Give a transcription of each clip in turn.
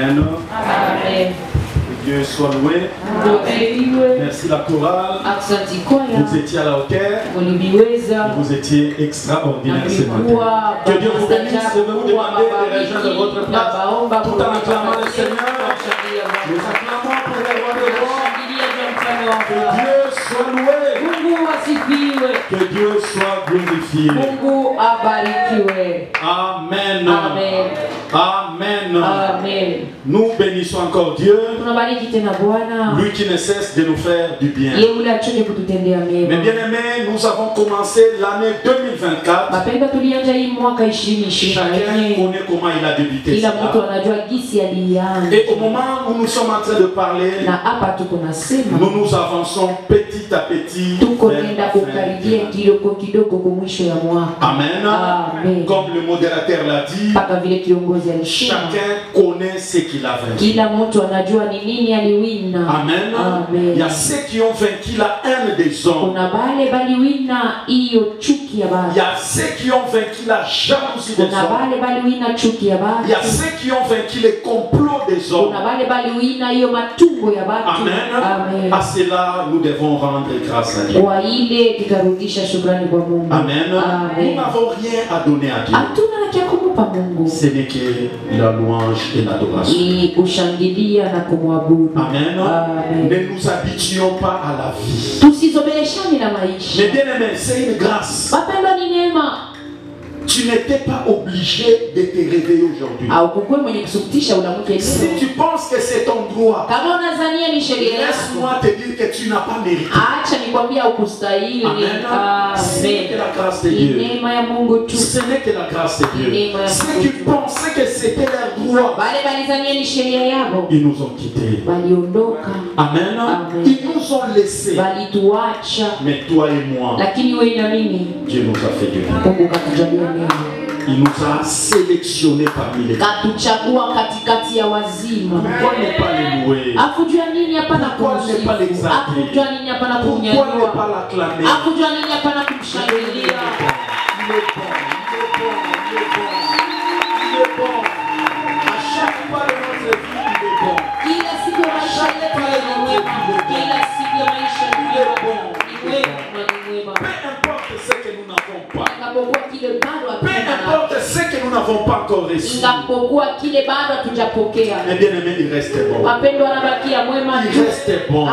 Amen. Amen. Que Dieu soit loué. Merci la chorale. Vous étiez à la hauteur. Vous étiez extraordinaire ce matin. Que Dieu vous bénisse. Je vais vous demander de rejoindre votre place. Tout en acclamant le Seigneur. Nous acclamons pour les rois des rois. Que Dieu soit loué. Que Dieu soit glorifié. Amen. Amen. Amen. Amen. Nous bénissons encore Dieu. Lui qui ne cesse de nous faire du bien. Mais bien aimés, nous avons commencé l'année 2024. Chacun connaît comment il a débuté cela. Et au moment où nous sommes en train de parler, nous nous avançons petit à petit vers la fin. Amen. Comme le modérateur l'a dit, chacun connaît ce qu'il a vaincu. Amen. Il y a ceux qui ont vaincu la haine des hommes. Il y a ceux qui ont vaincu la jalousie des hommes. Il y a ceux qui ont vaincu les complots des hommes. Amen. À cela, nous devons rendre grâce à Dieu. Amen. Nous n'avons rien à donner à Dieu. Ce n'est que la louange et l'adoration. Amen. Ne nous habituons pas à la vie. Mais bien aimé, c'est une grâce. Tu n'étais pas obligé de te réveiller aujourd'hui. Si tu penses que c'est ton droit, laisse-moi te dire que tu n'as pas mérité. Amen. Ce n'est que la grâce de Dieu. Ce n'est que la grâce de Dieu. Ceux qui pensaient que c'était leur droit, ils nous ont quittés. Amen. Ils nous ont laissés. Mais toi et moi, Dieu nous a fait du bien. Il nous a sélectionnés parmi les gens. Pourquoi ne pas les louer? Pourquoi ne pas l'exalter? Pourquoi ne pas l'acclamer? Il est bon. À chaque fois de notre vie, il est bon. À chaque fois de notre vie, il est bon. Peu importe ce que nous n'avons pas. Peu importe ce que nous n'avons pas encore reçu. Mais bien aimé, il reste bon. Il reste bon.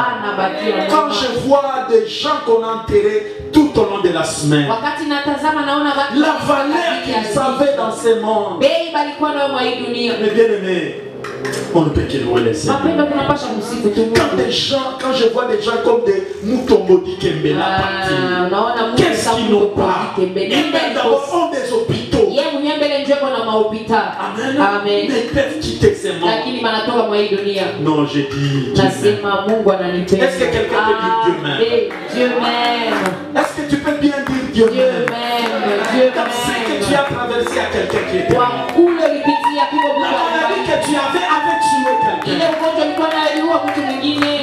Quand je vois des gens qu'on a enterrés tout au long de la semaine, la valeur qu'ils avaient dans ce monde. Mais bien aimé, on ne peut que louer les Seigneurs. Quand je vois des gens comme des Mutombo Dikembela partir, qu'est-ce qu'ils n'ont pas? Ils d'abord ont des hôpitaux. Amen. Mais ils peuvent quitter ces mondes. Non, j'ai dit Dieu m'aime. Est-ce que quelqu'un peut dire Dieu m'aime? Dieu m'aime. Est-ce que tu peux bien dire Dieu m'aime? Comme ce que tu as traversé à quelqu'un qui était mort. La maladie que tu avais avait tué quelqu'un.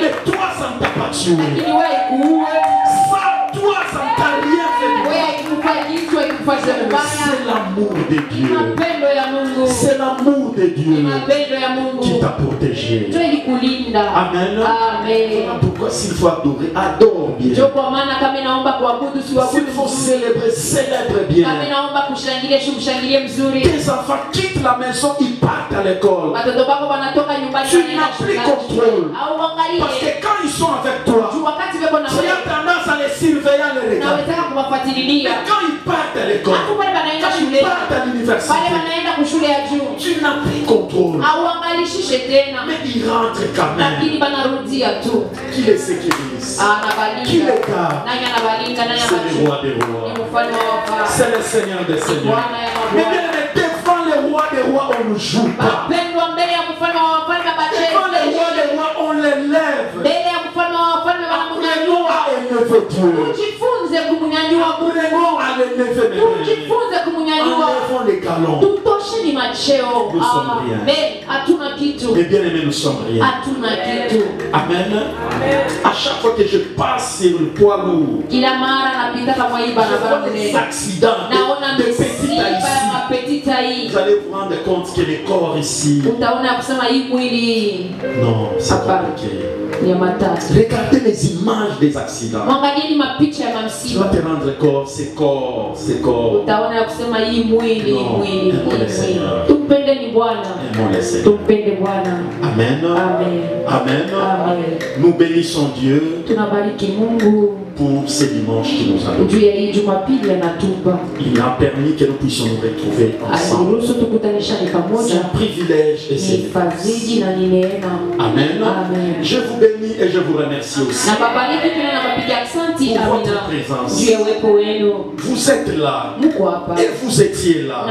Mais toi, ça ne t'a pas tué. Ça, toi, ça ne t'a rien fait. C'est l'amour de Dieu. C'est l'amour de Dieu qui t'a protégé. Amen. Voilà pourquoi s'il faut adorer, adore bien. S'il faut célébrer, célèbre bien. Tes enfants quittent la maison, ils partent à l'école. Tu n'as plus contrôle. Parce que quand ils sont avec toi, tu as tendance à les surveiller, à les regarder. Mais quand ils partent à l'école, quand ils partent à l'université, tu n'as plus contrôle. Mais ils rentrent quand même. Qui les sécurise? Qui les garde? C'est le roi des rois. C'est le Seigneur des seigneurs. Mais bien aimé, devant le roi des rois, on ne joue pas. Devant le roi des rois, on l'élève. Apprenons à élever Dieu. Apprenons à l'élever Dieu. Enlevons les galons. Nous sommes rien. Mais bien aimé, nous sommes rien. Amen. À chaque fois que je passe sur le poids lourd, je vois des accidents de petits à ici. vous allez vous rendre compte que les corps ici, non, c'est compliqué. Regardez les images des accidents. Tu vas te rendre compte, c'est corps. Non, aimons le Seigneur. Aimons le Seigneur. Amen. Amen. Nous bénissons Dieu pour ce dimanche qui nous a donné. Il a permis que nous puissions nous retrouver ensemble. C'est un privilège et c'est une grâce. Amen. Je vous bénis et je vous remercie aussi pour votre présence. Vous êtes là et vous étiez là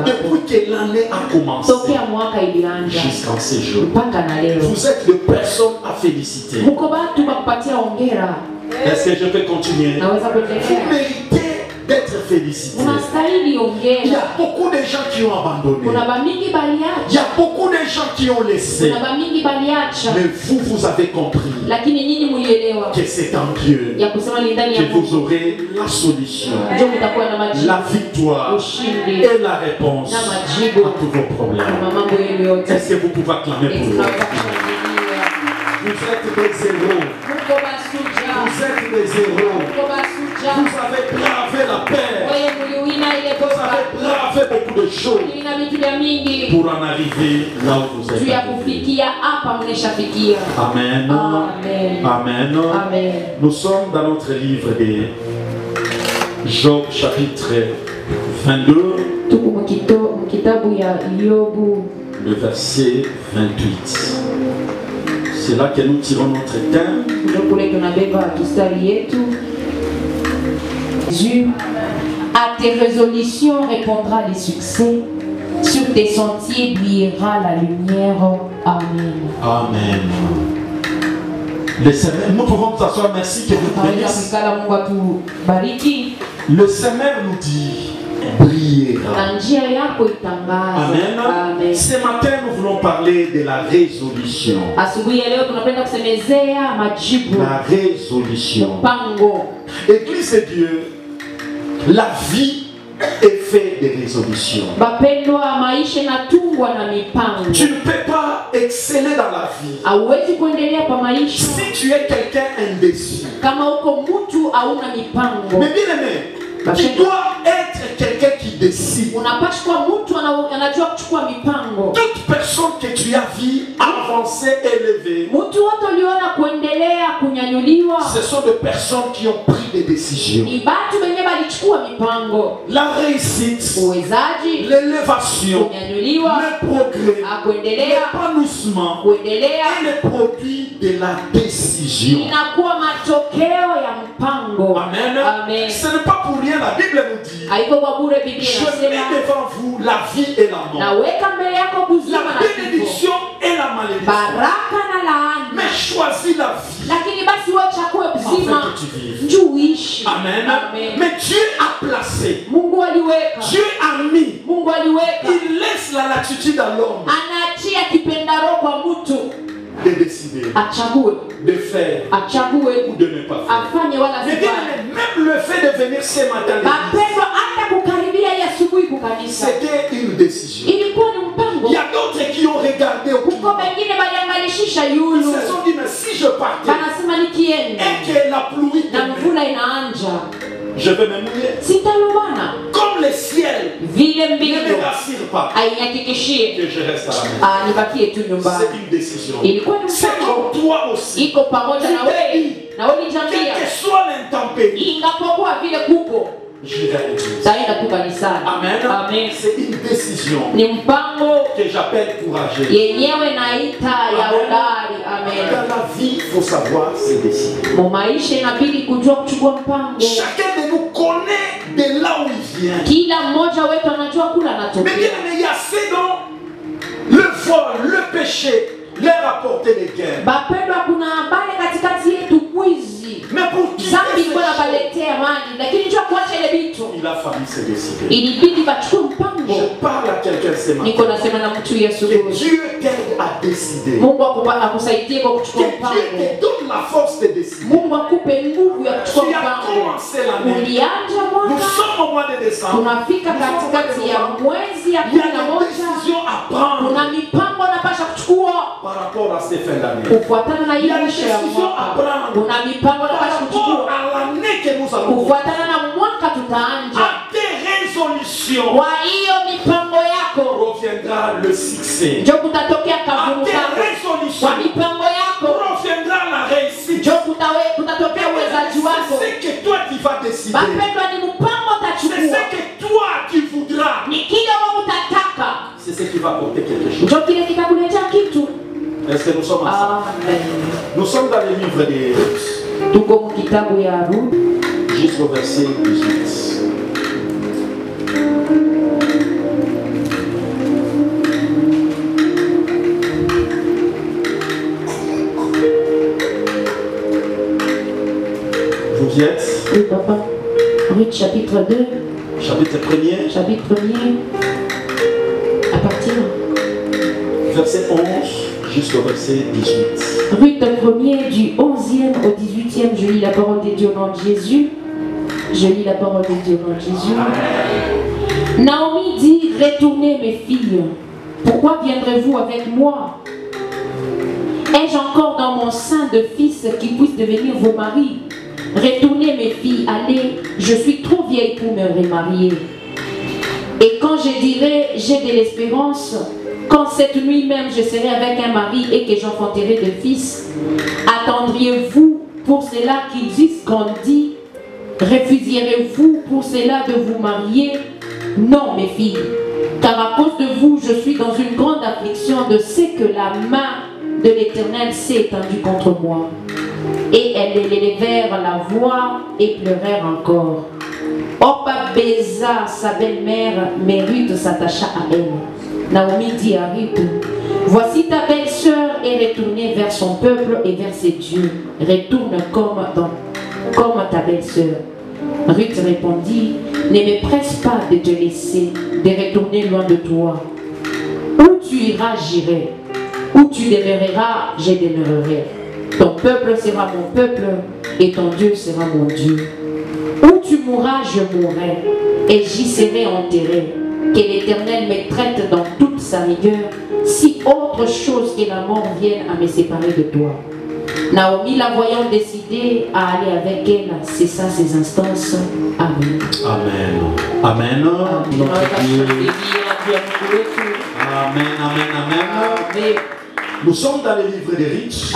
depuis que l'année a commencé jusqu'en ce jour. Vous êtes de personnes à féliciter. Est-ce que je peux continuer? Vous méritez d'être félicité. Il y a beaucoup de gens qui ont abandonné. Il y a beaucoup de gens qui ont laissé. Mais vous avez compris que c'est en Dieu que vous aurez la solution, la victoire et la réponse à tous vos problèmes. Est-ce que vous pouvez acclamer pour eux? Vous êtes des héros. Vous êtes des héros. Vous avez bravé la paix. Vous avez bravé beaucoup de choses pour en arriver là où vous êtes. Amen. Amen. Amen. Nous sommes dans notre livre de Job chapitre 22. Le verset 28. C'est là que nous tirons notre thème. Jésus, à tes résolutions répondra le succès. Sur tes sentiers brillera la lumière. Amen. Amen. Le Seigneur, nous pouvons nous asseoir. Merci que vous bénisse. Le Seigneur nous dit brillera. Amen. Amen. Ce matin, nous voulons parler de la résolution. La résolution. Église de Dieu, la vie est faite de résolutions. Tu ne peux pas exceller dans la vie si tu es quelqu'un indécis. Mais bien aimé, tu dois être quelqu'un qui décide. Toute personne que tu as vu avancer, élevée, ce sont des personnes qui ont pris des décisions. La réussite, l'élévation, le progrès, l'épanouissement est le produit de la décision. Amen. Amen. Ce n'est pas pour rien, la Bible nous dit: je mets devant vous la vie et la mort, la bénédiction et la malédiction. Mais choisis la vie afin que tu vives. Amen. Amen. Mais Dieu a placé, Dieu a mis, il laisse la latitude à l'homme de décider, de faire ou de ne pas faire. Mais bien, même le fait de venir ce matin, c'était une décision. Il y a d'autres qui ont regardé au climat. Ils se sont dit, mais si je partais et que la pluie tombait, je vais me mouiller. Comme le ciel ne me rassure pas que je reste à la maison. C'est une décision. C'est comme toi aussi. Tu t'es dit, quelle que soit l'intempérie, je vais à l'église. Amen. Amen. C'est une décision que j'appelle courageuse. Dans la vie, il faut savoir se décider. Chacun de nous connaît de là où il vient. Mais bien, il y a ceux dont le vol, le péché leur apporté des guerres. Mais pour qui il a fallu se décider. Je parle à quelqu'un ce matin. Que Dieu t'aide à décider. Mungu akusaidie kwa kuchukua Que Dieu mpango. te donne la force de décider. Mungu akupe nguvu ya kuchukua Tu as mpango. commencé l'année. Ulianza Nous mwaka, sommes au mois de décembre. tunafika Nous sommes au mois de katikati ya novembre. mwezi ya Il y a 11. des décisions à prendre Kuna mipango unapasha kuchukua par rapport à ces fins d'année. kufuatana na Il y a hiyo des mwisho ya décisions à mwaka. prendre Kuna mipango par unapasha rapport kuchukua à l'année que nous allons faire. kufuatana na mwaka tutaanja. À tes résolutions Kwa hiyo mipango yako proviendra le succès. ndio kutatokea À kavuru tes zako. Kwa résolutions mipango yako proviendra la réussite. ndio kutatokea uwezaji wako. C'est ce que toi tu vas décider. Bapendwa, ni mpango C'est utachukua, ce que toi tu voudras. ni kile wewe utataka, C'est ce qui va porter quelque chose. ndio kile kitakuletea kitu. Est-ce que nous sommes ensemble? Amen. Nous sommes dans le livre des Ruth, Tuko mu kitabu ya Ruth jusqu'au verset 18. Vous y êtes? Oui, papa. Ruth chapitre 2, Chapitre 1er, chapitre 1er, à partir. verset 11 jusqu'au verset 18. Ruth 1er du 11e au 18e, je lis la parole de Dieu au nom de Jésus. Je lis la parole de Dieu au nom de Jésus. Naomi dit, retournez mes filles, pourquoi viendrez-vous avec moi? Ai-je encore dans mon sein de fils qui puissent devenir vos maris? Retournez mes filles, allez, je suis trop vieille pour me remarier. Et quand je dirai, j'ai de l'espérance, quand cette nuit même je serai avec un mari et que j'enfanterai des fils, attendriez-vous pour cela qu'ils eussent grandi? Refuseriez-vous pour cela de vous marier? Non, mes filles, car à cause de vous, je suis dans une grande affliction de ce que la main de l'Éternel s'est étendue contre moi. Et elles élevèrent la voix et pleurèrent encore. Orpa baisa sa belle-mère, mais Ruth s'attacha à elle. Naomi dit à Ruth, voici ta belle-sœur est retournée vers son peuple et vers ses dieux. Retourne comme ta belle-sœur. Ruth répondit, ne me presse pas de te laisser, de retourner loin de toi. Où tu iras, j'irai. Où tu demeureras, je demeurerai. Ton peuple sera mon peuple et ton Dieu sera mon Dieu. Où tu mourras, je mourrai et j'y serai enterré. Que l'Éternel me traite dans toute sa rigueur, si autre chose que la mort vienne à me séparer de toi. Naomi, la voyant décider à aller avec elle, cessa ses instances. Amen. Amen. Amen. Notre Dieu. Amen, amen, amen. Nous sommes dans le livre des riches.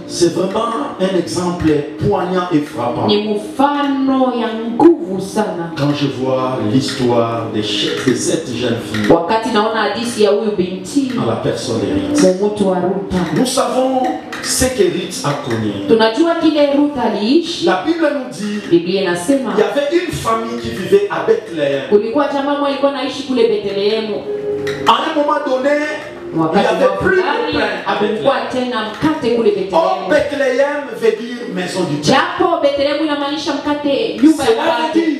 C'est vraiment un exemple poignant et frappant. Quand je vois l'histoire de cette jeune fille dans la personne de Ruth, nous savons ce que Ruth a connu. La Bible nous dit qu'il y avait une famille qui vivait à Bethléem. À un moment donné, il n'y avait plus de pain à Bethléem. Or, Bethléem veut dire maison du pain. Cela veut dire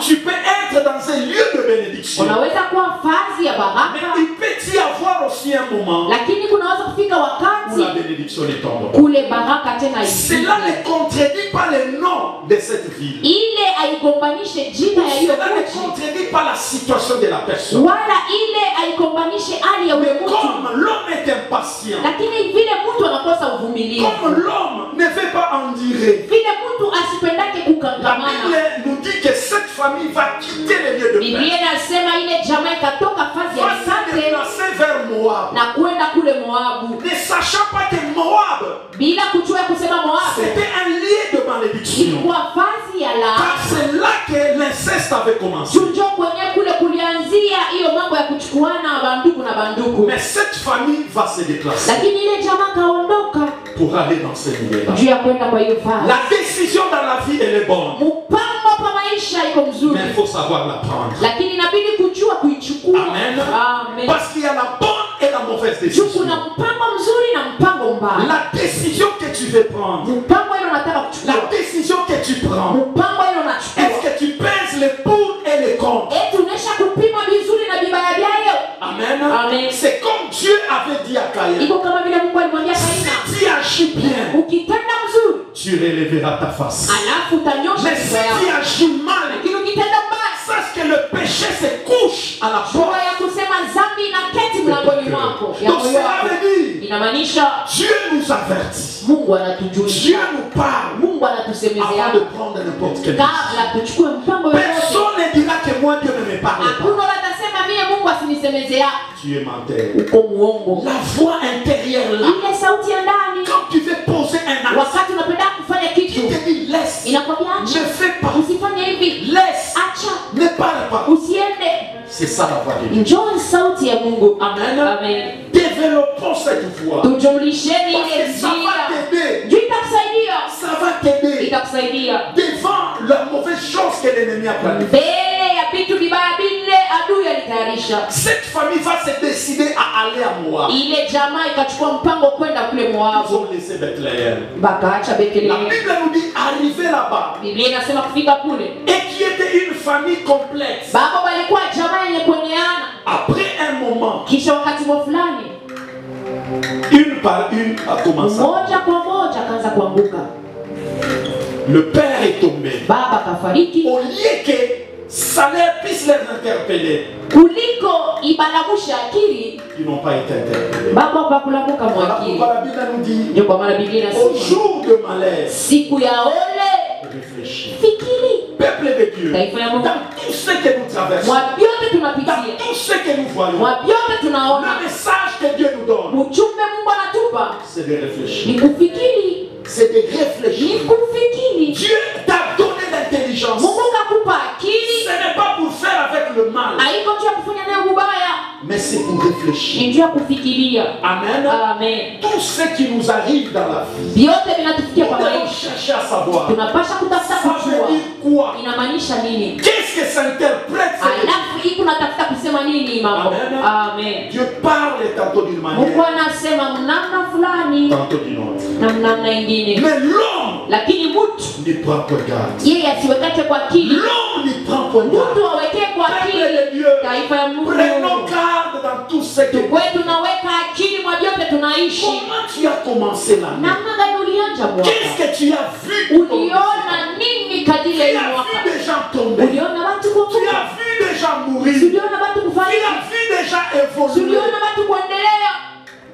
tu peux être dans un lieu de bénédiction. Mais il peut y avoir aussi un moment où la bénédiction est tombée. Cela ne contredit pas le nom de cette ville. Cela ne contredit pas la situation de la personne. Mais comme l'homme est impatient, comme l'homme ne veut pas endurer, la Bible nous dit que cette famille va quitter le lieu de paix. Va se déplacer vers Moab. Ne sachant pas que Moab, c'était un lieu de malédiction. Car c'est là que l'inceste avait commencé. Mais cette famille va se déplacer pour aller dans ce milieu-là. La décision dans la vie, elle est bonne. Mais il faut savoir la prendre. Amen. Parce qu'il y a la bonne et la mauvaise décision. La décision que tu veux prendre, la décision que tu prends, est-ce que tu pèses les pour et les contre? Amen. Amen. C'est comme Dieu avait dit à Caïn. Si tu agis bien, tu relèveras ta face. Mais si tu agis mal, sache que le péché se couche à la porte. Donc cela veut dire, Dieu nous avertit. Dieu nous parle avant de prendre n'importe quelle décision. Personne ne dira que moi Dieu ne me parle pas. Tu es menteur. La voix intérieure là, quand tu veux poser un acte, qui te dit laisse, ne fais pas, laisse, ne parle pas. C'est ça la voix de Dieu. Amen. Développons cette voix. Parce que ça va t'aider. Ça va t'aider devant la mauvaise chose que l'ennemi a planifiée. Cette famille va se décider à aller à Moab. Ils ont laissé Bethléem. La Bible nous dit arriver là-bas. Et qui était une famille complexe. Après un moment, une par une a commencé. Le père est tombé. Au lieu que salaire puisse les interpeller, ils n'ont pas été interpellés. Voilà pourquoi la Bible nous dit au jour de malaise, réfléchis. Peuple de Dieu, dans tout ce que nous traversons, dans tout ce que nous voyons, le message que Dieu nous donne, c'est de réfléchir. C'est de réfléchir. Dieu t'a donné l'intelligence. Ce n'est pas pour faire avec le mal, mais c'est pour réfléchir. Amen. Tout ce qui nous arrive dans la vie, nous devons chercher à savoir. Ça veut dire quoi? Qu'est-ce que ça interprète? Amen. Dieu parle tantôt d'une manière, tantôt d'une autre. Mais l'homme n'y prend pas garde. L'homme n'y prend pas garde. Peuple de Dieu, prenons garde dans tout ce que. Comment tu as commencé l'année? Qu'est-ce que tu as vu? Tu as vu des gens tomber. Tu as vu des gens mourir. Tu as vu des gens évoluer.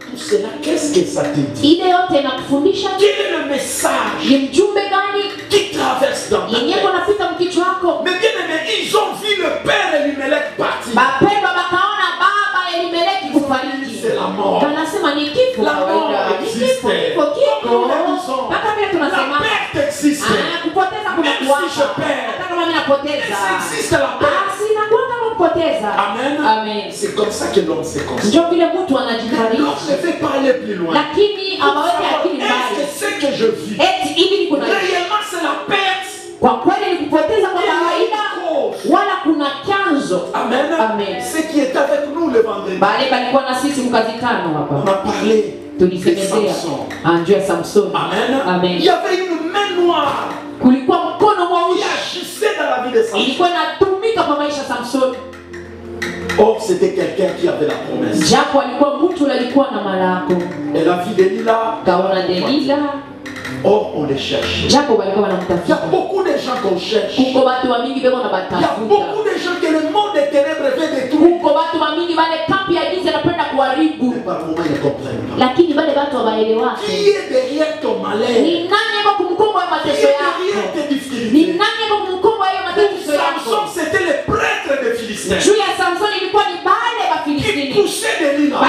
Tout cela, qu'est-ce que ça te dit? Quel est le message qui traverse dans ta tête? Mais bien aimé, ils ont vu le père Elimelech partir. C'est la mort. La mort existait. La perte existait. Même si je perds, existe la perte. Amen. C'est comme ça que l'homme s'est construit. L'homme ne fait pas aller plus loin. Est-ce que ce que je vis, réellement c'est la perte? Amen. Ce qui est avec nous le vendredi, on a parlé de Samson. Amen. Il y avait une main noire qui agissait dans la vie de Samson. Or, c'était quelqu'un qui avait la promesse. Et la vie d'Élila, or on les cherche. Il y a beaucoup de gens qu'on cherche. Il y a beaucoup de gens que le monde des ténèbres veut détruire. Mais par moment ils ne comprennent pas. Qui est derrière ton malheur? Qui est derrière tes difficultés? Samson, c'était le prêtre des Philistins. Qui poussait Délila. Qui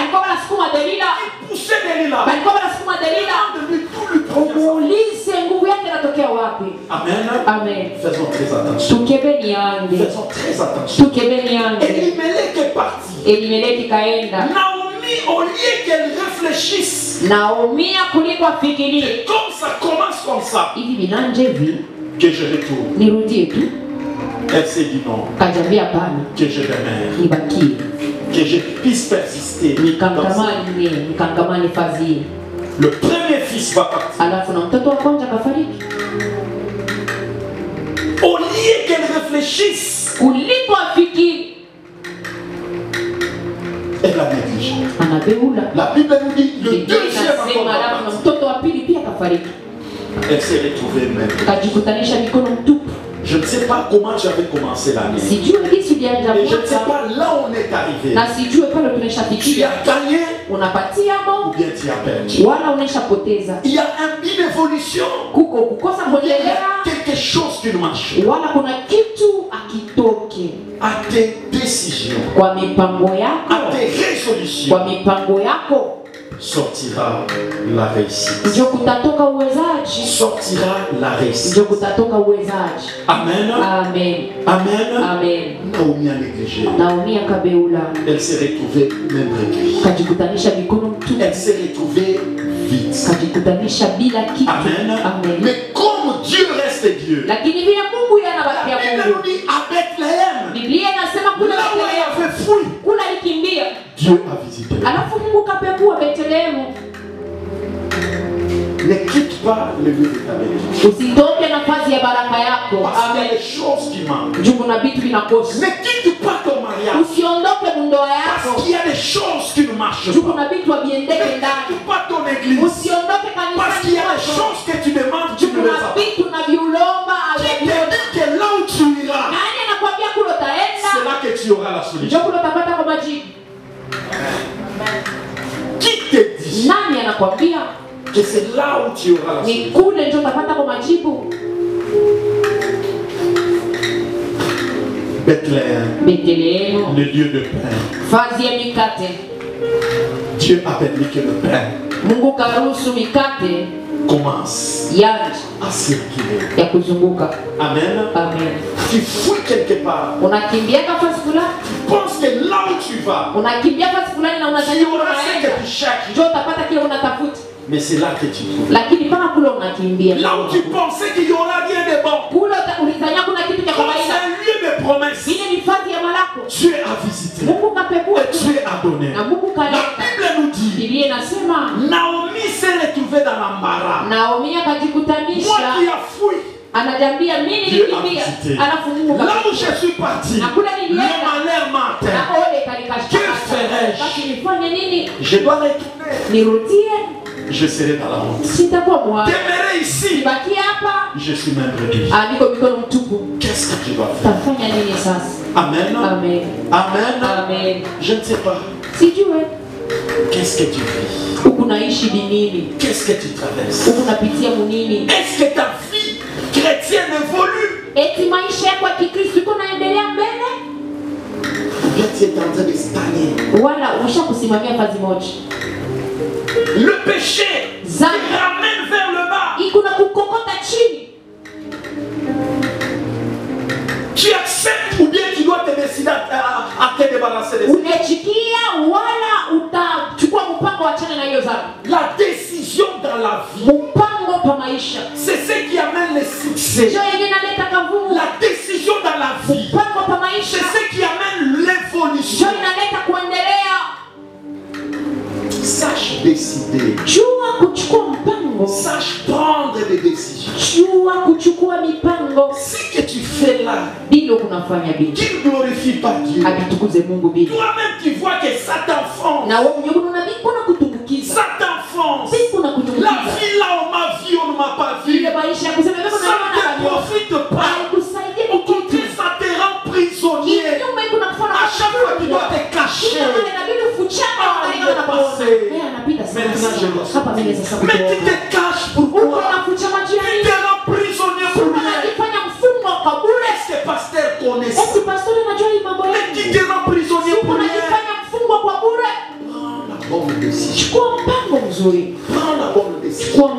poussait Délila. Amen. Faisons très attention. Faisons très attention. Elimelech est parti. Naomi, au lieu qu'elle réfléchisse, que comme ça commence comme ça, que je retourne. Elle s'est dit non. Que je demeure. Que je puisse persister. Le premier fils va partir. Au lieu qu'elle réfléchisse, Elle a négligé. Anabeula. La Bible nous dit le deuxième elle s'est retrouvée même. Je ne sais pas comment tu avais commencé l'année. Et je ne sais pas là où on est arrivé. Tu as gagné ou bien tu as perdu. Il y a une évolution. Il y a quelque chose qui ne marche pas. À tes décisions, à tes résolutions, sortira la réussite. Sortira la réussite. Amen. Amen. Amen. Amen. Naomi a négligé. Elle s'est retrouvée même réduite. Elle s'est retrouvée vite. Amen. Amen. Mais comme Dieu reste Dieu, la Bible nous dit à Bethléem, là où elle avait fui, Dieu a visité. Ne quitte pas le lieu de ta bénédiction. Parce qu'il y a des choses qui manquent. Ne quitte pas ton mariage. Parce qu'il y a des choses qui ne marchent pas. Ne quitte pas ton église. Parce qu'il y a des choses que tu demandes, tu ne les as pas. Qui te dit que là où tu iras, c'est là que tu auras la solution. Qui te dit que c'est là où tu auras la solution? Bethléem, le lieu de pain. Dieu a permis que le pain commence à circuler. Amen. Amen. Tu fouilles quelque part. Tu penses que là où tu vas, tu auras ce que tu cherches. Mais c'est là que tu trouves. Là où tu pensais qu'il y aura rien de bon. Comme c'est un lieu de promesse, Dieu a visité et Dieu a donné. La Bible nous dit, Naomi s'est retrouvée dans l'embarras. Moi qui a fui, Dieu a visité. Là où je suis parti, le malheur m'a atteint. Que ferais-je? Je dois retourner. Je serai dans la honte. Demeurer ici, je suis même réduit. Qu'est-ce que tu dois faire? Amen. Amen. Amen. Amen. Je ne sais pas. Qu'est-ce que tu vis? Qu'est-ce que tu traverses? Est-ce que ta vie chrétienne évolue? Ou bien tu es en train de stagner? Le péché te ramène vers le bas. Tu acceptes ou bien tu dois te décider à te débarrasser de ça. La décision dans la vie, c'est ce qui amène le succès. La décision dans la vie, c'est ce qui amène l'évolution. Sache décider. Sache prendre des décisions. Ce que tu fais là, qui ne glorifie pas Dieu. Toi-même tu vois que ça t'enfonce. Ça t'enfonce. La vie là on m'a vu, on ne m'a pas vu. Ça ne te profite pas. Au contraire, ça te rend prisonnier. À chaque fois tu dois te cacher. Maintenant je dois sortir. Mais tu te caches pourquoi? Tu te rends prisonnier pourquoi? Est-ce que pasteur connaît ça? Mais tu te rends prisonnier pourquoi? Prends la bonne décision. Prends la bonne décision.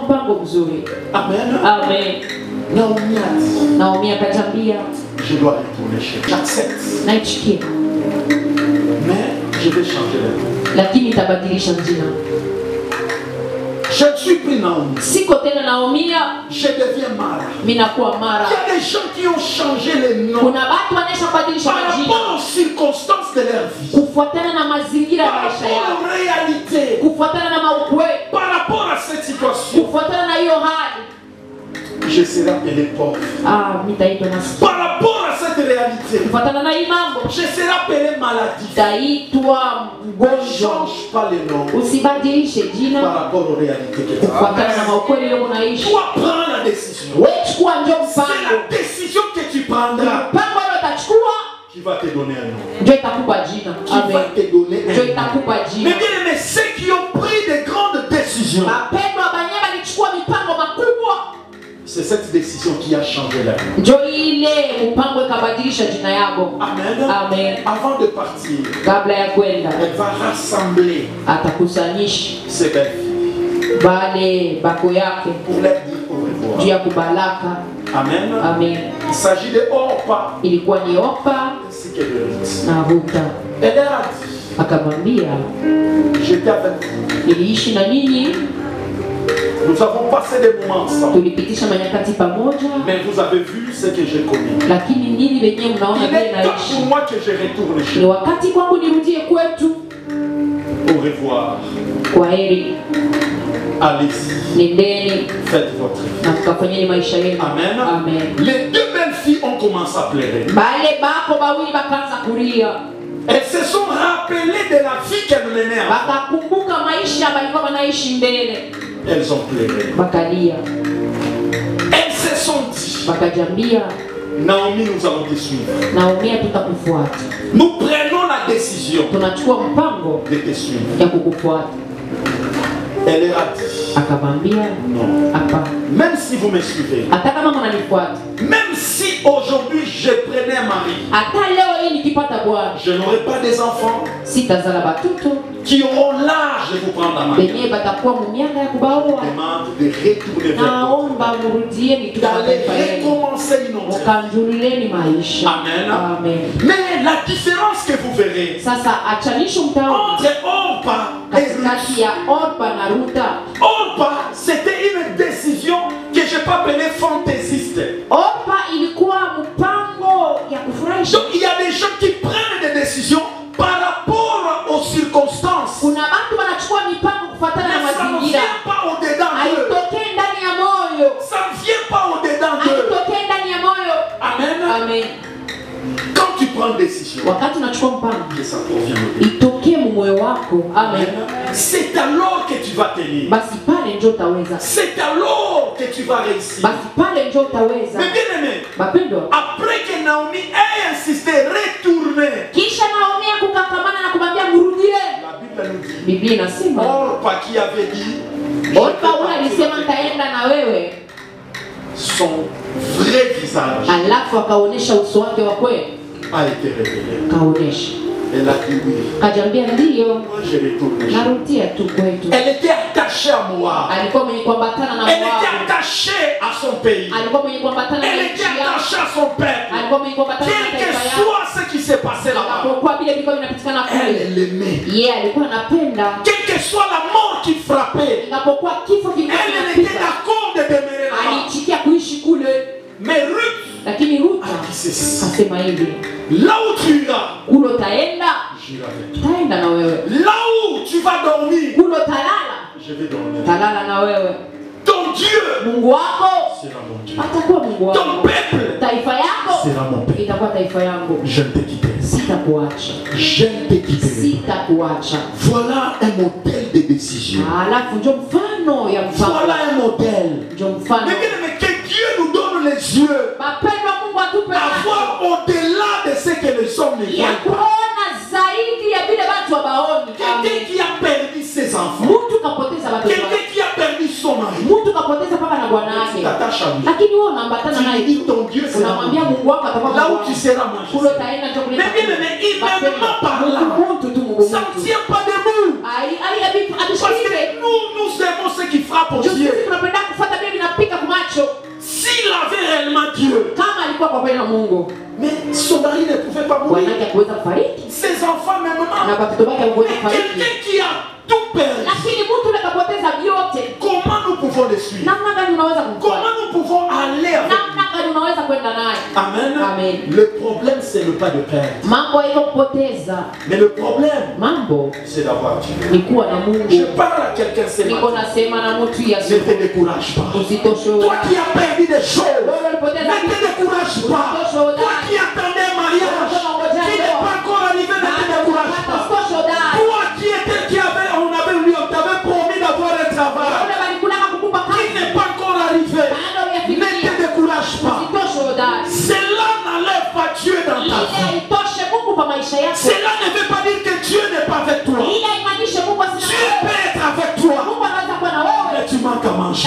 Amen. Amen. Naomi a dit, je dois retourner chez moi. J'accepte. Mais je vais changer le nom. Je ne suis plus Naomi. Je deviens Mara. Il y a des gens qui ont changé les noms par rapport aux circonstances de leur vie, par rapport aux réalités, par rapport à cette situation. Je serai appelé pauvre. Par rapport à cette réalité, je serai appelé maladie. Ne change pas les noms par rapport aux réalités que tu as. Toi, prends la décision. C'est la décision que tu prendras qui va te donner un nom. Qui va te donner un nom. Mais bien aimé, ceux qui ont pris de grandes décisions, c'est cette décision qui a changé la vie. Amen. Amen. Avant de partir, elle va rassembler ses belles filles pour leur dire au revoir. Amen. Amen. Il s'agit de Orpa ainsi que de Ruth. Elle a dit, j'étais avec vous. Nous avons passé des moments ensemble. Mais vous avez vu ce que j'ai commis. Il est temps pour moi que je retourne chez vous. Au revoir. Allez-y. Faites votre vie. Amen. Amen. Les deux belles filles ont commencé à pleurer. Elles se sont rappelées de la vie qu'elles menaient. Elles ont pleuré. Elles se sont dit, Naomi, nous allons te suivre. Nous prenons la décision de te suivre. Elle leur a dit, non. Même si vous me suivez, même si aujourd'hui je prenais un mari, je n'aurai pas des enfants qui auront l'âge de vous prendre la main. Je demande de retourner vers vous, d'aller recommencer une autre. Amen. Amen. Mais la différence que vous verrez entre Orpa et Ruth, Orpa, c'était une décision que je peux appeler fantaisiste. Donc il y a des gens qui prennent des décisions par rapport aux circonstances. Mais ça ne vient pas au-dedans d'eux. Ça ne vient pas au-dedans d'eux. Amen. Amen. Quand tu prends une décision, que ça provient de Amen. C'est alors que tu vas tenir. C'est alors que tu vas réussir. Mais bien aimé, après que Naomi ait insisté, retourner. La Bible nous dit, Orpa qui avait dit, son vrai visage a été révélé. Elle a dit oui. Moi je retourne. Elle était attachée à moi. Elle était attachée à son pays. Elle était attachée à son peuple. Quel que soit ce qui s'est passé là-bas, elle l'aimait. Quelle que soit la mort qui frappait, elle était d'accord de demeurer là-bas. Mais Ruth a dit ceci. Là où tu iras, j'irai avec toi. Là où tu vas dormir, je vais dormir. Ton Dieu sera mon Dieu. Ton peuple sera mon peuple. Je ne te quitterai pas. Je ne te quitterai pas. Voilà un modèle de décision. Voilà un modèle. Mais que Dieu nous donne les yeux à voir au-delà de ce que les hommes ne voient pas. Quelqu'un qui a perdu ses enfants, quelqu'un qui a perdu son mari, tu t'attaches à lui. Tu dis ton Dieu sera mon Dieu. Là où tu seras mon Dieu. Mais bien aimé, humainement parlant, ça ne tient pas debout. Parce que nous aimons ce qui frappe aux yeux. S'il avait réellement Dieu, mais son mari ne pouvait pas mourir. Ses enfants même pas. Quelqu'un qui a tout perdu. Comment nous pouvons le suivre? Comment nous pouvons aller avec lui? Amen. Amen. Le problème c'est ne pas de perdre. Mais le problème c'est d'avoir Dieu. Je parle à quelqu'un ce matin. Ne te décourage pas. Toi qui as perdu des choses, ne te décourage pas. Toi qui attendais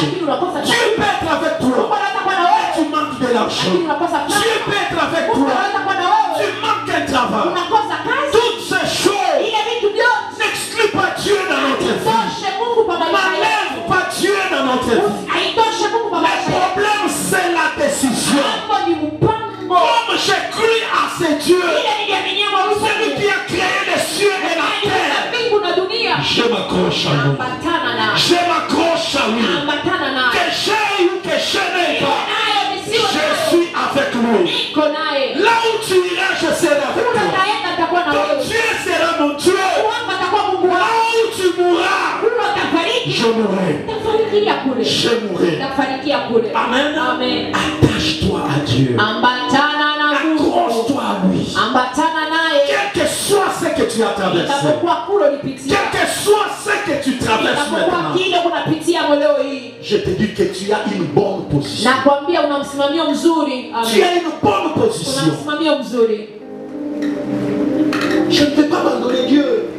marcher. Dieu peut être avec toi. Tu manques de l'argent. Dieu peut être avec toi. Tu manques un travail. Toutes ces choses n'excluent pas Dieu dans notre vie. N'enlève pas Dieu dans notre vie. Le problème, c'est la décision. Comme j'ai cru à ce Dieu, celui qui a créé les cieux et la terre, je m'accroche à lui. Je m'accroche à lui. Que j'aille ou que je n'aille pas, je suis avec lui. Là où tu iras, je serai avec toi. Ton Dieu sera mon Dieu. Là où tu mourras, je mourrai. Je mourrai. Amen. Attache-toi à Dieu. Accroche-toi à lui. Quel que soit ce que tu as traversé, quel que soit ce que tu traverses maintenant, je te dis que tu as une bonne position. Tu as une bonne position. Je ne peux pas abandonner Dieu.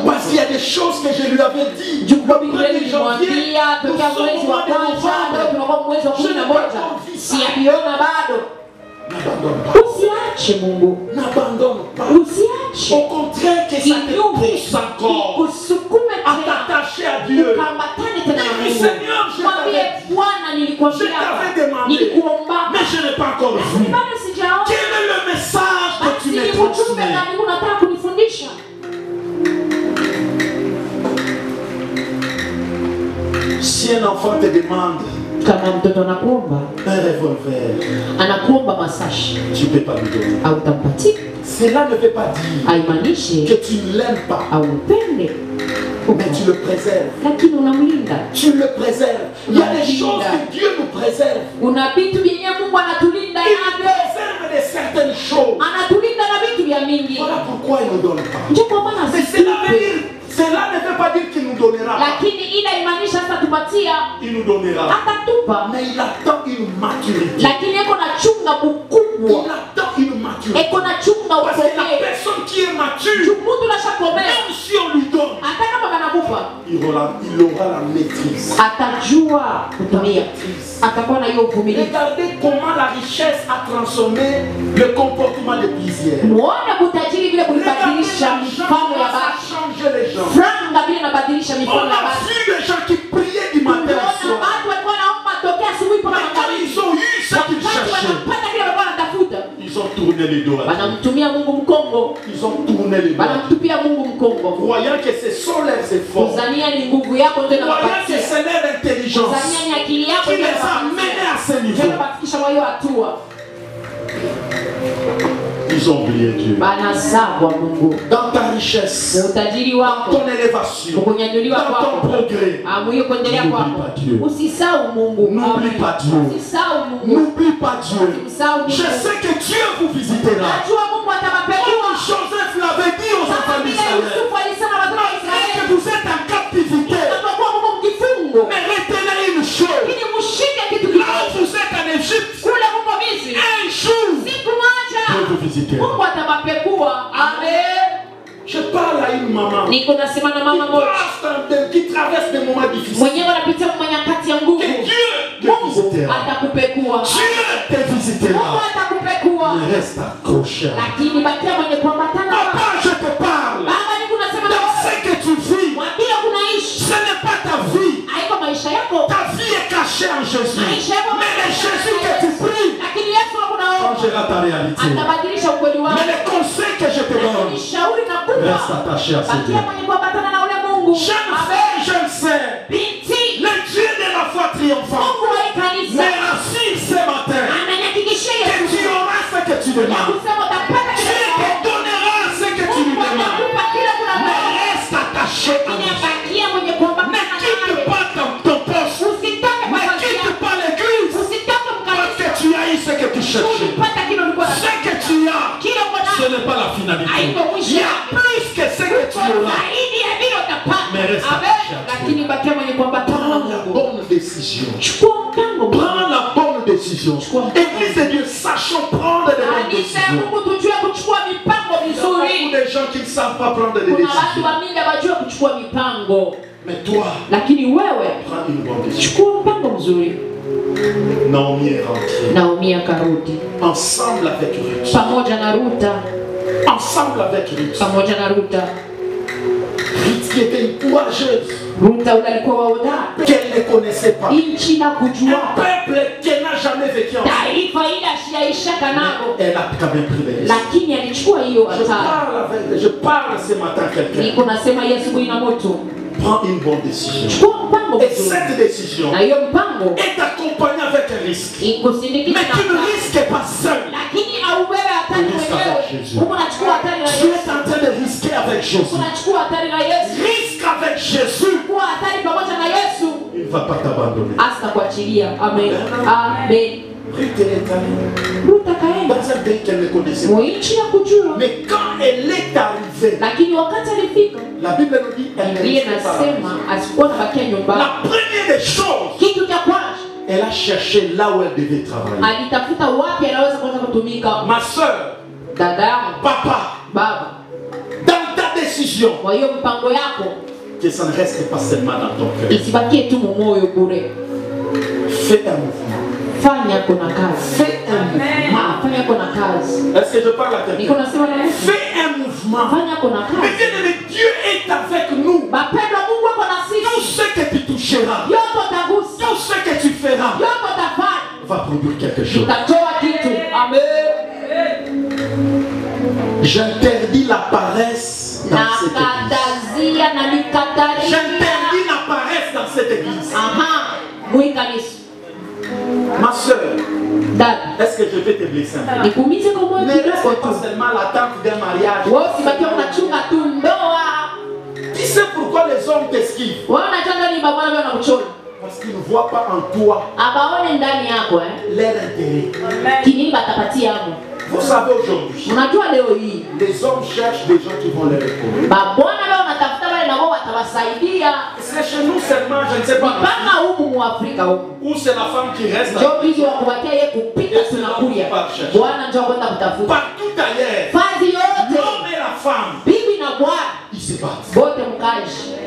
Parce qu'il y a des choses que je lui avais dit. Je n'ai pas envie. N'abandonne pas. Au contraire, que ça te pousse encore à t'attacher à Dieu. Mais Seigneur, je t'avais demandé, mais je n'ai pas encore vu. Quel est le message que tu me transmets? Si un enfant te demande kama mtoto anakuomba un revolver, anakuomba masashi, tu ne peux pas lui donner. Hautampatia. Cela ne veut pas dire que tu ne l'aimes pas, mais tu le préserves. Tu le préserves. Il y a des choses que Dieu nous préserve. Il préserve de certaines choses. Voilà pourquoi il ne nous donne pas. Mais cela ne veut pas dire qu'il nous donnera pas. Il nous donnera. Mais il attend une maturité. Il attend une maturité. Parce que la personne qui est mature, même si on lui donne, il aura la maîtrise. Regardez comment la richesse a transformé le comportement de plusieurs. Regardez l'argent, ça a changé les gens. On a vu les gens qui priaient du matin au soir. Mais quand ils ont eu ce qu'ils cherchaient, ils ont tourné les doigts. Ils ont tourné les doigts. Croyant que ce sont leurs efforts. Croyant que c'est leur intelligence qui les a menés à ce niveau. Ils ont oublié Dieu. Dans ta richesse, dans ton élévation, dans ton progrès, n'oublie pas Dieu. N'oublie pas Dieu. N'oublie pas Dieu. Je sais que Dieu vous visitera. Comme Joseph l'avait dit aux enfants d'Israël, que vous êtes en captivité, mais retenez une chose. Là où vous êtes en Égypte, un jour, Dieu vous visitera. Je parle à une maman qui traverse des moments difficiles. Que Dieu te visitera. Dieu te visitera. Mais reste accroché. Papa, je te parle. Dans ce que tu vis, ce n'est pas ta vie. Ta vie est cachée en Jésus. Mais le Jésus que tu pries changera ta réalité. Mais le conseil que je te donne, reste attaché à ce Dieu. Jeune frère, jeune sœur, le Dieu de la foi triomphante me rassure ce matin que tu auras ce que tu demandes. Dieu te donnera ce que tu lui demandes. Mais reste attaché à lui. Ne quitte pas ton poste. Ne quitte pas l'église. Parce que tu as eu ce que tu cherchais. Ce que tu as, ce n'est pas la finalité. Il y a plus que ce que tu auras. Mais reste attaché à Dieu. Prends la bonne décision. Prends la bonne décision. Église de Dieu, sachons prendre des bonnes décisions. Il y a beaucoup de gens qui ne savent pas prendre des décisions. Mais toi, lakini wewe prends une bonne décision. chukua mpango mzuri. Naomi est rentrée. Naomi akarudi Ensemble avec Ruth. pamoja na Ruta, Ensemble avec Ruth. pamoja na Ruta. Ruth qui était une courageuse. Ruta ule alikuwa wa hodari, Qu'elle ne connaissait pas. nchi na Un kujua peuple qu'elle n'a jamais vécu ensemble. taifa ile ashiaishaka nalo, Elle a quand même pris des risques. lakini alichukua hiyo hatari. Je parle ce matin à quelqu'un. Niko nasema hii asubuhi na moto, Prends une bonne décision. chukua mpango Et mzuri, cette décision na hiyo mpango est accompagnée avec un risque. ikusindikize Mais tu ne na risques pas seul. lakini auwewe hatari mwenyewe. Huko unachukua hatari na Tu Yesu, es en train de risquer avec Jésus. unachukua hatari na Yesu, Risque avec Jésus. chukua hatari pamoja na Yesu, Il ne va pas t'abandonner. hasta kuachilia. Amen, amen. Ruth est allée Ruta kaenda dans un pays qu'elle ne connaissait pas. mwinchi ya kujua, Mais quand elle est arrivée, lakini wakati alifika, la Bible nous dit elle Biblia ne restait pas là. nasema asikuwa nabakia nyumbani. La première des choses, Kitu cha kwanza elle a cherché là où elle devait travailler. alitafuta wapi anaweza kuanza kutumika. Ma soeur, Dada, papa, baba, dans ta décision, kwa hiyo mpango yako que ça ne reste pas seulement dans ton cœur. isibakie tu mumoyo bure. Fais un mouvement. Fanya kuna kazi, Fais un mouvement. fanya kuna kazi. Est-ce que je parle à Niko quelqu'un? nasema na Yesu, Fais un mouvement. fanya kuna Mais kazi. bien aimé, Dieu est avec nous. Bapendwa, Mungu ako na Tout sisi, ce que tu toucheras, yote utagusa, tout ce que tu feras, yote utafanya, va produire quelque chose. utatoa kitu. Amen. J'interdis la paresse dans cette église. Nakatazia na nikataria. J'interdis la paresse dans cette église. Aha, mwi kanisa. Ma soeur, Dada, est-ce que je vais te blesser un peu? nikuumize kwa moyo Ne kidogo reste pas tu. seulement l'attente d'un mariage. Wewe usibakie unachunga tu ndoa. Qui sait pourquoi les hommes t'esquivent? Wewe unachanga ni babwana wewe unakuchora. Parce qu'ils ne voient pas en toi Abaone ndani yako leur intérêt. Kinini batapatia hapo. Vous savez aujourd'hui, Unajua leo hii les hommes cherchent des gens qui vont leur répondre. babwana leo wanatafuta wale na wao watawasaidia. C'est chez nous seulement, je ne sais pas. Mpaka humu mu Afrika humu. Ou c'est la femme qui reste là. Njoo bizi wa kubakia yeye kupita tunakuja. Bwana njoo kwenda kutafuta. Partout ailleurs, Fazi yote. l'homme et la femme, Bibi na bwana ils se battent. bote mkaji.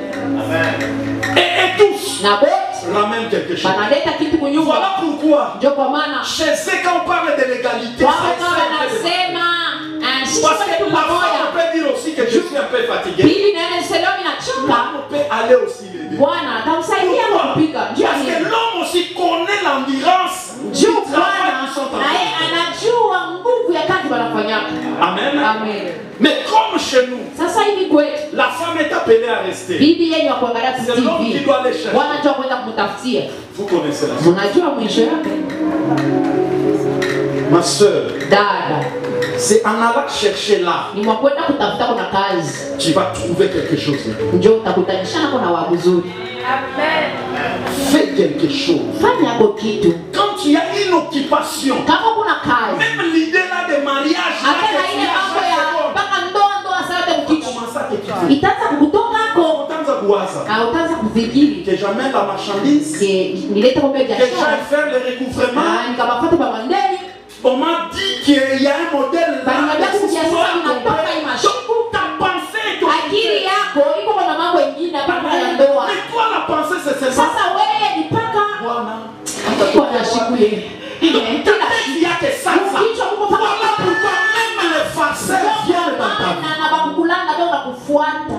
Et tous Na bote ramènent quelque chose. banaleta kitu kunyumba. Voilà pourquoi, Njoo kwa maana chez eux, quand on parle de l'égalité, wao c'est kama ça. wanasema sisi Parce que wetu la femme pamoja. peut dire aussi que je suis un peu fatigué. Bibi na yeye selo inachoka. L'homme peut aller aussi l'aider. Bwana atamsaidia kwa Pourquoi? kupika. Njoo Parce que l'homme aussi connaît l'endurance du Njoo travail Bwana qu'ils sont en na train yeye de faire. anajua nguvu ya kazi wanafanyaka. Amen. Amen. Mais comme chez nous, Sasa hivi kwetu la femme est appelée à rester. bibi yeye wa kuangalia C'est l'homme qui TV. doit aller chercher. Bwana njoo kwenda kumtafutia. Vous connaissez la Unajua mwisho yake? Ma soeur, Dada, c'est en allant chercher là, ni mwakwenda kutafuta kuna kazi. tu vas trouver quelque chose. Njoo utakutanishana kuna wabuzuri. Fais quelque chose. Fanya hapo kitu. Quand tu as une occupation, Kama kuna kazi. même l'idée là de mariage, là, Hata na que tu ile as mambo chaque ya seconde, mpaka ndoa sasa mkichwa. commence à t'étudier. Itaanza kukutoka hapo. Utaanza kuwaza Na utaanza kufikiri. que j'amène la marchandise, Nilete pombe que biashara. j'aille faire le recouvrement. Nikamapata kwa mandeni. On m'a dit qu'il y a un modèle là. Baniambia kuja sasa unatoka hii mashuku. Ta pensée est Akili yako iko kuna mambo mengine hapa ya ndoa. Mais toi la pensée c'est ça. Sasa wewe ni paka Voilà. kwa siku ile. Dans ta tête, il y a que ça. Kichwa kuko paka. Voilà pourquoi même les farceurs viennent dans ta vie. Na bakukulanga ndio nakufuata.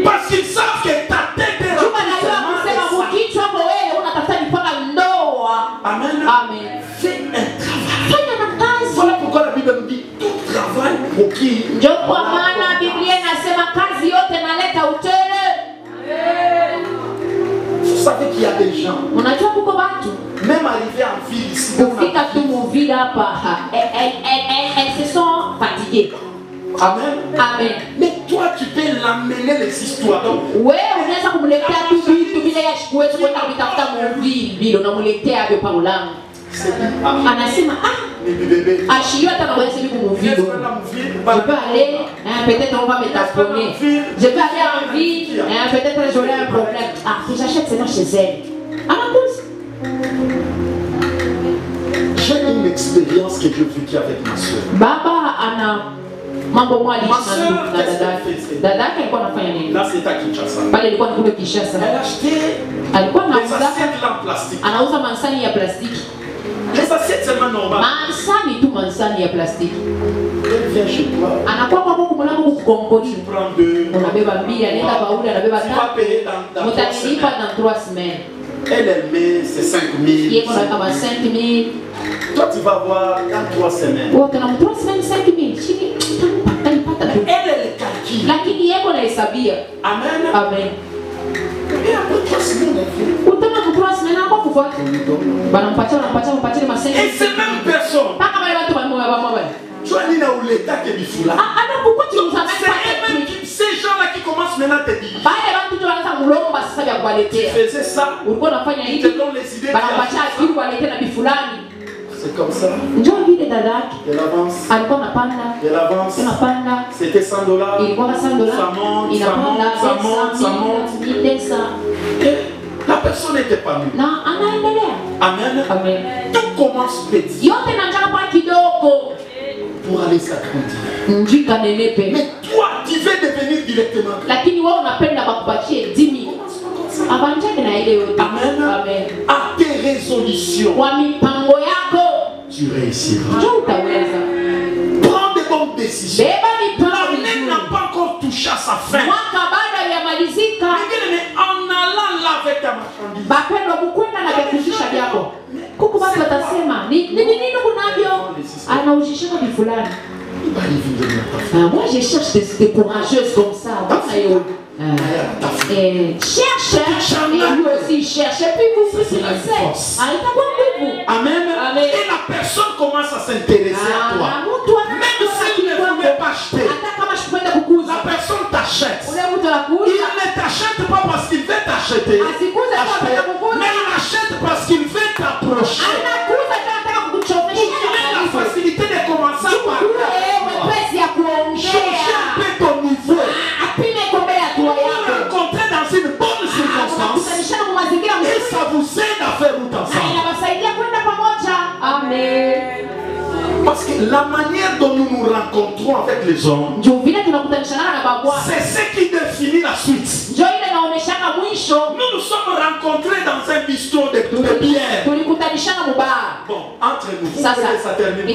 Parce qu'ils savent que ta tête est Chuma na yeye kusema mkichwa kwa wewe unatafuta mpaka ndoa. Amen. Amen. Fais un travail. Fanya na kazi. Voilà pourquoi la Bible nous dit tout travail pour qui. Ndio kwa maana Biblia inasema kazi yote naleta utele. Vous savez qu'il y a des gens, Unajua kuko watu même arrivés en ville ici, kufika tu muvile hapa elles se sont fatiguées. Amen. Amen. Mais toi, tu peux l'amener les histoires. Donc, Wewe unaweza kumletea tu vitu bila ya kuweza kwenda kutafuta muvile bila unamletea hapo pa ulango. c'est ah, Anasema les bébés. ashio hata na wewe siku muvile. Viens faire la mouville, Je peux aller, peut-être on va me tamponner. Je peux aller en ville, peut-être j'aurai un problème. Ah, que j'achète seulement chez elle. À la pause. J'ai une expérience que je vécu avec ma soeur. Baba ana mambo mwali Ma soeur, qu'est-ce qu'elle fait? dadake alikuwa anafanya nini? Là, c'est à Kinshasa. Pale ilikuwa ni kule Kinshasa. Elle achetait Alikuwa des anauza assiettes en plastique. anauza mansani ya plastiki. Les assiettes seulement normales. Mansani tu mansani ya plastiki. Elle vient chez toi. Anakuwa kwa kumlango kukomponi. Tu prends 2. Unabeba mbili, anaenda bauli, anabeba Tu vas tatu. payer dans 3 Mtanilipa semaines. dans 3 semaines. Elle met ses 5 000. Yeye kuna kama 5,000. Toi, tu vas voir dans 3 semaines. Wote na 3 semaines 5,000. Chini talipata tu. Elle calcule. Lakini yeye anahesabia. Amen. Amen. Et après 3 semaines, elle fait. Utama kwa 3 semaines anakuwa kufuata. Banampatia ma 5,000. Et ces mêmes personnes. Paka wale watu wa moyo. Tu as dit là où l'État qui est bifula. Ah, alors pourquoi tu nous amènes C'est pas eux-mêmes ces gens-là qui commencent maintenant à te dire. baada ya watu tunaanza kulomba sasa vya Tu kuwaletea. faisais ça. Ulikuwa unafanya Ils hivi. te donnent les idées. Banampatia akili kuwaletea na bifulani. C'est comme ça. Njoo vile dadake. Elle avance. Alikuwa anapanda. Elle avance. Anapanda. C'était $100. Ilikuwa $100. Ça monte, ça Inapanda monte, ça monte, ça monte. 100,000. Et la personne n'épanouie. Na anaendelea. Amen. Amen. Tout commence petit Yote nataka kwa kidogo. pour aller s'agrandir. Njika nenepe. Mais toi, tu veux devenir directement. Lakini wewe unapenda bakupatie 10,000. Abanjake na ile yote. Amen. Amen. À tes résolutions, Kwa mipango yako. tu réussiras. Njoo utaweza. Prends des bonnes décisions. Beba mipango L'année mizuri. n'a pas encore touché à sa fin. Mwaka bado yamalizika. Mais en allant là avec ta marchandise, Bapendwa kukwenda na vyakuzisha vyako. Kuku basi watasema ni nini kunavyo? Anaujishika bifulani. il va aller vivre de ta fin. Ah, moi je cherche des courageuses comme ça. Cherche et lui aussi cherche. Et puis vous finissez. Amen. Amen. Et la personne commence à s'intéresser à toi. Même s'il ne voulait pas acheter, la personne t'achète. Il ne t'achète pas parce qu'il veut t'acheter, mais il achète parce qu'il veut t'approcher. La facilité de commencer à parler. Changer un peu ton niveau. Vous rencontrez dans une bonne circonstance et ça vous aide à faire route ensemble. Amen. Parce que la manière dont nous nous rencontrons avec les hommes, c'est ce qui définit la suite. Nous nous sommes rencontrés dans un bistrot de bière. Bon, entre nous, vous voulez que ça termine.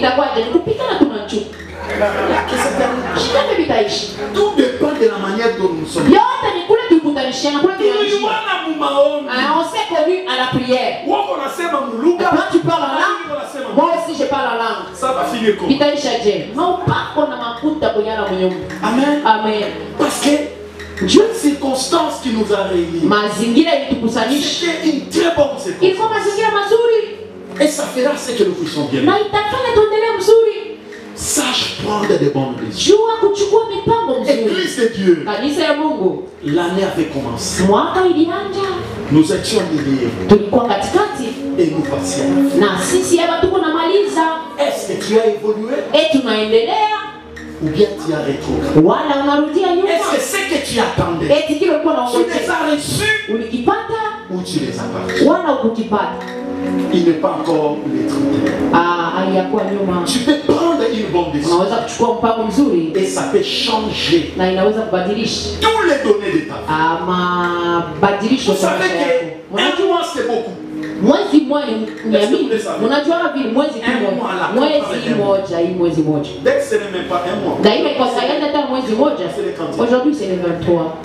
Tout dépend de la manière dont nous sommes. On s'est connus à la prière. Quand tu parles en langue, moi aussi je parle en langue. Ça va finir comme Amen. Amen. Parce que Dieu, circonstance qui nous a réunis, c'était une très bonne circonstance. Et ça fera ce que nous puissions bien. Sache prendre des bonnes décisions. Église de Dieu, l'année avait commencé. Nous étions derrière et nous passions. Est-ce que tu as évolué ou bien tu as rétrogradé? Est-ce que c'est que tu attendais, tu les as reçus ou tu les as pas? Il n'est pas encore les 31. Tu peux prendre une bonne décision et ça peut changer tous les données de ta vie. Vous savez qu'un mois c'est beaucoup. Mwezi unajua vile mwezi moja. Dès que ce n'est même pas un mois. Daima kwa sayanda hata mwezi moja. Aujourd'hui c'est le 23.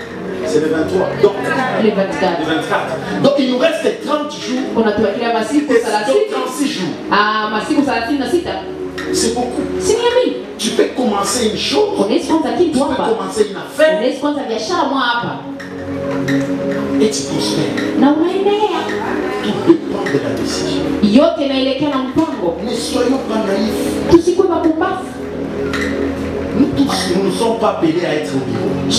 C'est le 23. Donc le 24. Le 24. Donc il nous reste 30 jours. On a tuakilia masiku 36 jours. Ah, masiku 36. C'est beaucoup. C'est bien. Tu peux commencer une chose. Tu peux commencer une affaire. Et tu prospères. Tout dépend de la décision. Ne soyons pas naïfs. Nous tous, nous ne sommes pas appelés à être au bureau. Nous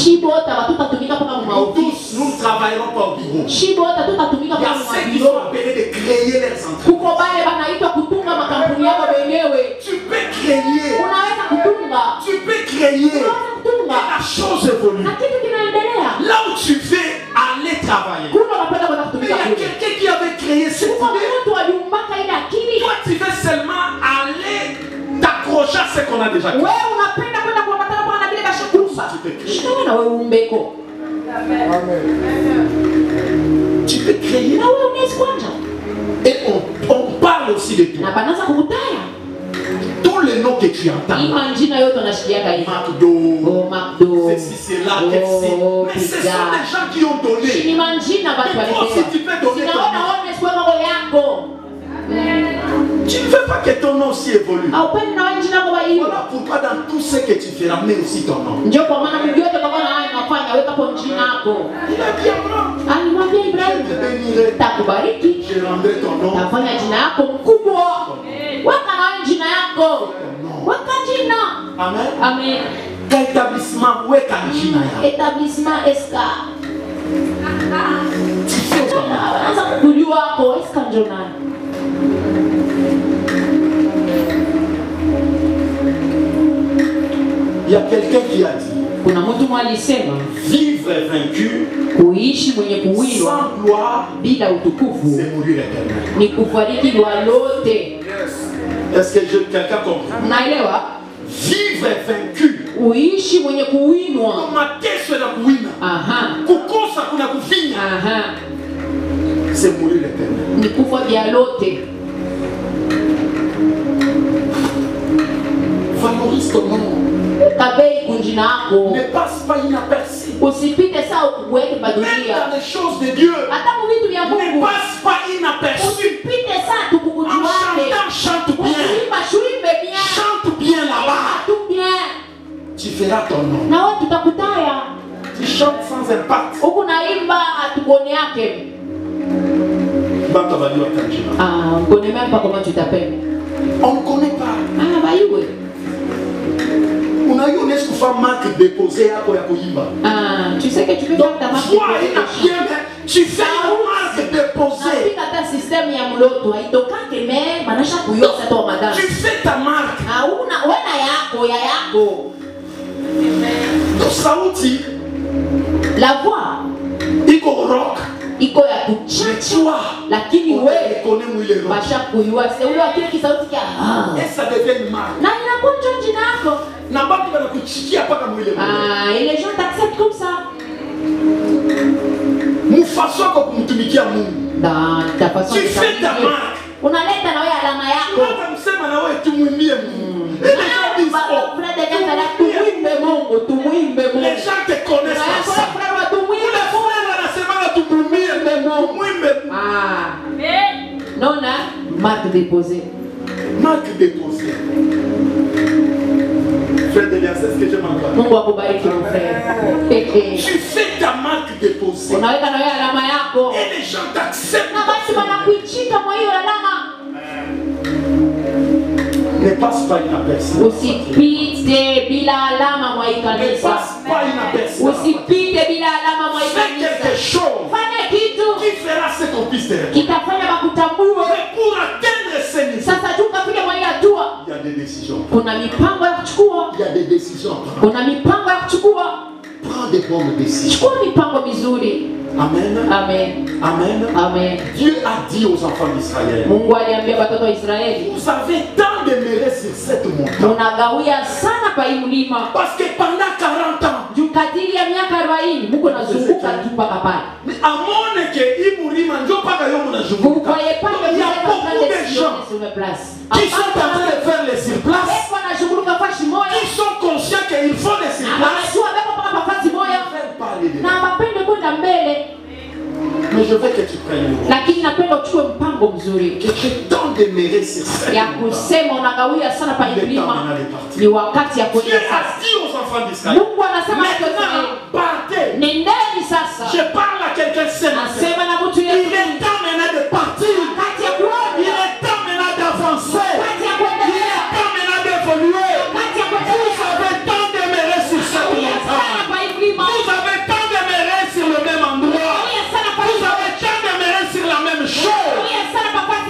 tous, nous ne travaillerons pas au bureau. Il y a ceux qui sont appelés de créer leurs entreprises. Tu peux créer. Tu peux créer. Et la chose évolue. Là où tu veux aller travailler. Mais il y a quelqu'un qui avait créé cette idée. Toi, tu veux seulement aller t'accrocher à ce qu'on a déjà créé. Tu peux créer. Et on parle aussi de toi. Tous les noms que tu entends. McDo, ceci, c'est là, KFC. Mais ce sont des gens qui ont donné. Mais toi aussi tu peux donner ton nom. Tu ne veux pas que ton nom aussi évolue. Voilà pourquoi dans tout ce que tu feras, mets aussi ton nom. Il a dit Abraham, je te bénirai. Je rendrai ton nom. Amen. Amen. Établissement, où est Kanjina? Établissement Eska. Il y a quelqu'un qui a dit vivre vaincu sans gloire, c'est mourir éternel. Est-ce que quelqu'un comprend? Vivre vaincu c'est mourir l'éternel. Valorise ton nom. Ne passe pas inaperçu. Même dans les choses de Dieu, ne passe pas inaperçu. En chantant, chante bien. Chante bien là-bas. Tu feras ton nom. Tu chantes sans impact. On ne connaît même pas comment tu t'appelles. On ne connaît pas. On a eu une marque déposée à Koyakoyimba. Tu sais que tu peux faire ta marque déposée. Tu fais une marque déposée. Tu fais ta marque. Donc sauti. La voix. Iko rock. Iko ya kuchacha. Lakini wewe basha kuyua. C'est ule akili kisauti kia. Et ça devient une marque. Na inakunja jina yako. Na batu banakuchikia paka mwile. Et les gens t'acceptent comme ça. Mufaso kwa kumtumikia Mungu. Ta façon de faire ta marque. Unaleta na wewe alama yako. Hata msema na wewe tumwimbie Mungu. Les gens te connaissent pas ça. Non, marque déposée. Marque déposée. Frère de c'est ce que je m'entends. Tu fais ta marque déposée. Et les gens t'acceptent. Ne passe pas inaperçu. Ne passe pas inaperçu. Fais quelque chose qui fera ce qu'on puisse te répondre. Mais pour atteindre ces niveaux, il y a des décisions. Il y a des décisions. Prends des bonnes décisions. Amen. Amen. Amen. Amen. Dieu a dit aux enfants d'Israël, vous avez tant demeuré sur cette montagne. Parce que pendant 40 ans, mais à mon que Imurima, il y a beaucoup de gens qui sont en train de faire les surplaces, qui sont conscients qu'il faut des surplaces. Mais je veux que tu prennes que tu t'en demeures sur cette Dieu a dit aux enfants d'Israël, maintenant partez. Je parle à quelqu'un seul. Il est temps maintenant de partir. Il est temps maintenant d'avancer. Il est temps maintenant d'évoluer. Vous avez tant demeuré sur cette montagne. Vous avez tant demeuré sur le même endroit. Vous avez tant demeuré sur la même chose.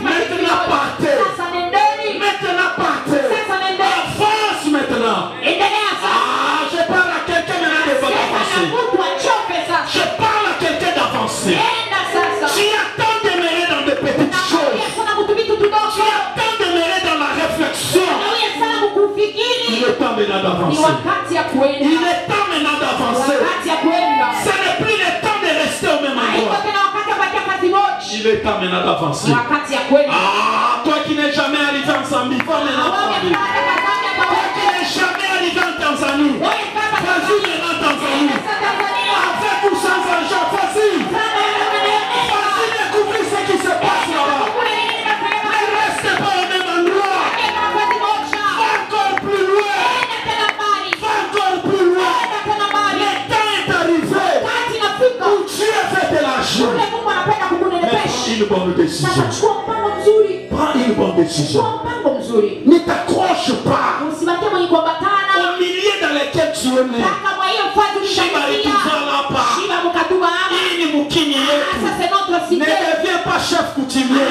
Maintenant partez. Maintenant partez. Avance maintenant. Je parle à quelqu'un maintenant d'avancer. Je parle à quelqu'un d'avancer. il est temps maintenant d'avancer. Ah, toi qui n'es jamais arrivé en Zambie, va maintenant Zambie. Toi qui n'es jamais arrivé en Tanzanie, vas-y maintenant en Tanzanie. Avec ou sans argent, vas-y. Vas-y découvrir ce qui se passe là-bas. Ne reste pas au même endroit. Va encore plus loin. Va encore plus loin. Le temps est arrivé où Dieu fait de l'argent. Mais prends une bonne décision. Prends une bonne décision. Ne t'accroche pas au milieu dans lequel tu es né. Ne deviens pas chef coutumier.